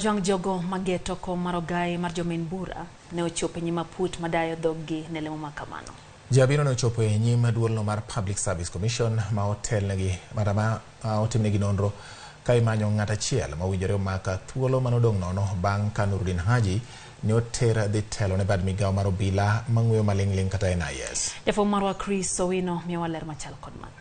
Jong jogo mageto ko marogai mar jomin bura ne ochopo nyima put madayo dhogi ne lemo makamano. Jabiro ne ochopo e nyima duolno mar Public Service Commission ma otelnegi marama otimnegi nonro ka imanyo ng'at achiel ma owinjore omaka thuolo manodong' nono bang' ka Nurdin Haji ne oter dhi telo ne bad migawo mar obila mang'weyo maling'ling kata NIS. Jafwambo marwa Chris Owino miyowa ler machal kod mano.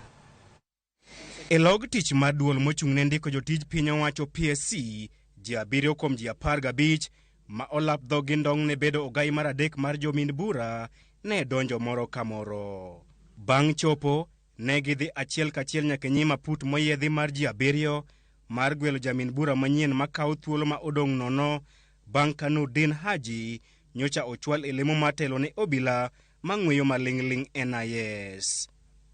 E log tich mar duol mochung' ne ndiko jotij piny owacho PSC, ji 7 kuom ji 15 ma olap dhogi ndong' ne bedo ogai mar adek mar jomin bura ne donjo moro ka moro. Bang' chopo, ne gidhi achiel kachiel nyaka nyima put moyiedhi mar ji 7 mar gwelo jamin bura manyien makawo thuolo ma odong' nono bang' ka Nurdin Haji nyocha ochwal e lemo matelo ne obila mang'weyo maling'ling NIS.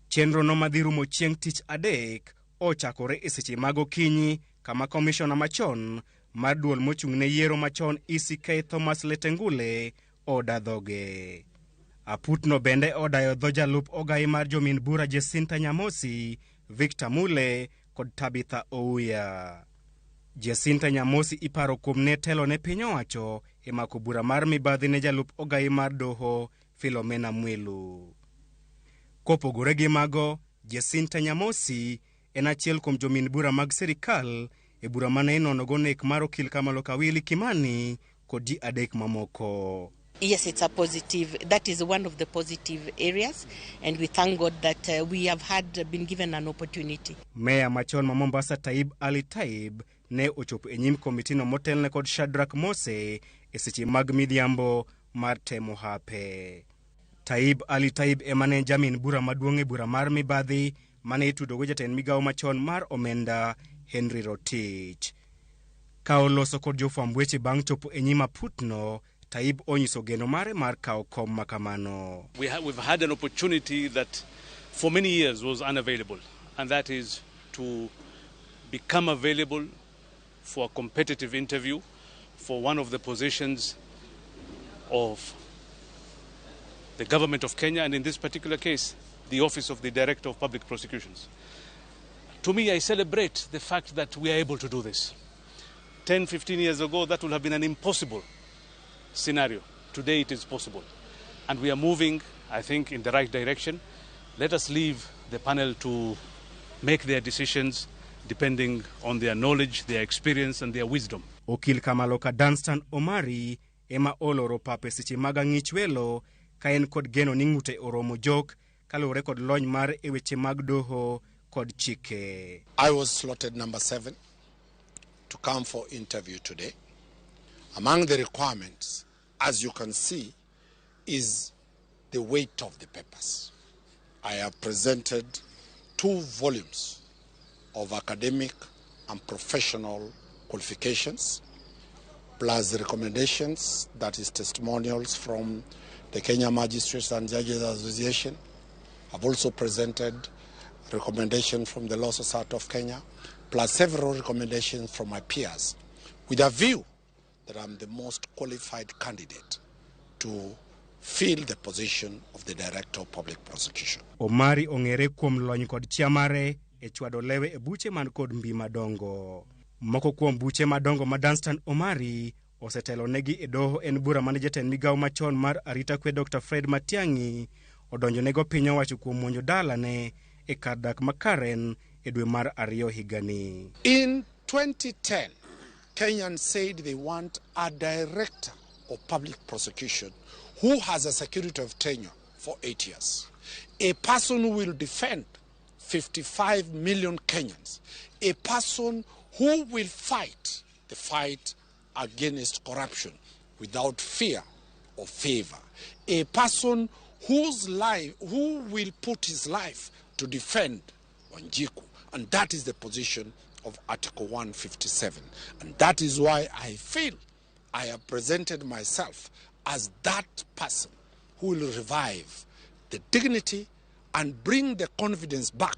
Chenro no madhi rumo chieng' tich adek ochakore e seche mag okinyi kama komishona machon mar duol mochung' ne yiero machon ECK Thomas Letengule odadhoge. Aputno bende odayo dho jalup ogai mar jomin bura Jacinta Nyamosi, Victor Mule kod Tabitha Ouya. Jacinta Nyamosi iparo kuom ne telo ne piny owacho e mako bura mar mibadhi ne jalup ogai mar doho Philomena Mwilu. Kopogore gi mago, Jacinta Nyamosi en achiel kuom jomin bura mag sirikal e bura mane inonogo nek mar okil Kamalo Kawili Kimani kod ji 3 mamoko. Yes, it's a positive. That is one of the positive areas, and we thank God that we have been given an opportunity. Meya machon ma Mombasa Taib Ali Taib ne ochopo e nyim komitino motelne kod Shadrack Mose e seche mag midhiambo mar temo hape. Taib Ali Taib emane jamin bura maduong' e bura mar mibadhi mane itudogo jatend migawo machon mar omenda Henry Rotich. Ka oloso kod jofwamb weche bang' chopo e nyima putno, Taib onyiso geno mare mar kawo kom makamano. We've had an opportunity that for many years was unavailable, and that is to become available for a competitive interview for one of the positions of the government of Kenya, and in this particular case, the Office of the Director of Public Prosecutions. To me, I celebrate the fact that we are able to do this. 10, 15 years ago, that would have been an impossible scenario. Today, it is possible. And we are moving, I think, in the right direction. Let us leave the panel to make their decisions depending on their knowledge, their experience, and their wisdom. Okil Kamaloka Danstan Omari ema oloro pape seche maga ng'ich welo ka en kod geno ni ng'ute oromo jok kalure kod lony mar e weche mag doho kod chike. I was slotted number 7 to come for interview today. Among the requirements, as you can see, is the weight of the papers. I have presented 2 volumes of academic and professional qualifications, plus the recommendations, that is testimonials from the Kenya Magistrates and Judges Association. I've also presented recommendations from the Law Society of Kenya, plus several recommendations from my peers, with a view that I'm the most qualified candidate to fill the position of the Director of Public Prosecution. Omari ong'ere kuom lony kod chia mare e chwado lewe e buche man kod mbi madongo. Moko kuom buche madongo ma Danstan Omari osetelo negi e doho en bura mane jatend migawo machon mar arita kwe Dr. Fred Matiang'i odonjo nego piny owacho kuom monjo dalane e kar dak makaren e dwe mar 2 higani. In 2010, Kenyans said they want a Director of Public Prosecution who has a security of tenure for 8 years. A person who will defend 55 million Kenyans. A person who will fight the fight against corruption without fear or favor. A person who will put his life to defend Wanjiku. And that is the position of Article 157. And that is why I feel I have presented myself as that person who will revive the dignity and bring the confidence back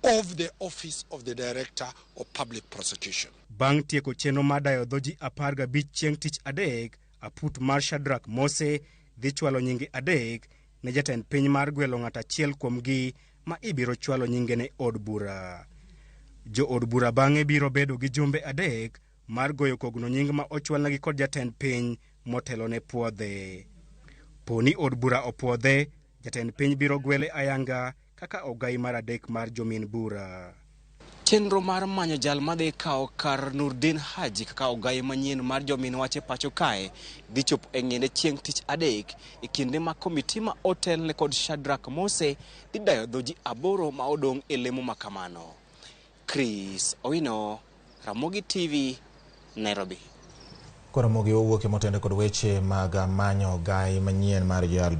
of the Office of the Director of Public Prosecution. Bang' tieko chenro madayo dhoji 15 chieng' tich adek, aput mar Shadrack Mose dhi chwalo nyinge adek ne jatend piny mar gwelo ng'at achiel kuomgi ma ibiro chwalo nyinge ne od bura. Jo od bura bang'e biro bedo gi jumbe adek mar goyo kogno nying ma ochwalnegi kod jatend piny motelo ne puodhe. Poni od bura opuodhe, jatend piny biro gwele ayanga kaka ogai mar adek mar jomin bura. Chenro mar manyo jal madhi kao kar Nurdin Haji kaka ogai manyien mar jomin wache pacho kae dhi chopo e ng'inde chieng' tich adek e kinde ma komiti ma otel ne kod Shadrack Mose dhi dayo dho ji 8 ma odong' e lemo makamano. Chris Owino, Ramogi TV, Nairobi. Ramogi owuok e motende kod weche mag manyo ogai manyien mar jal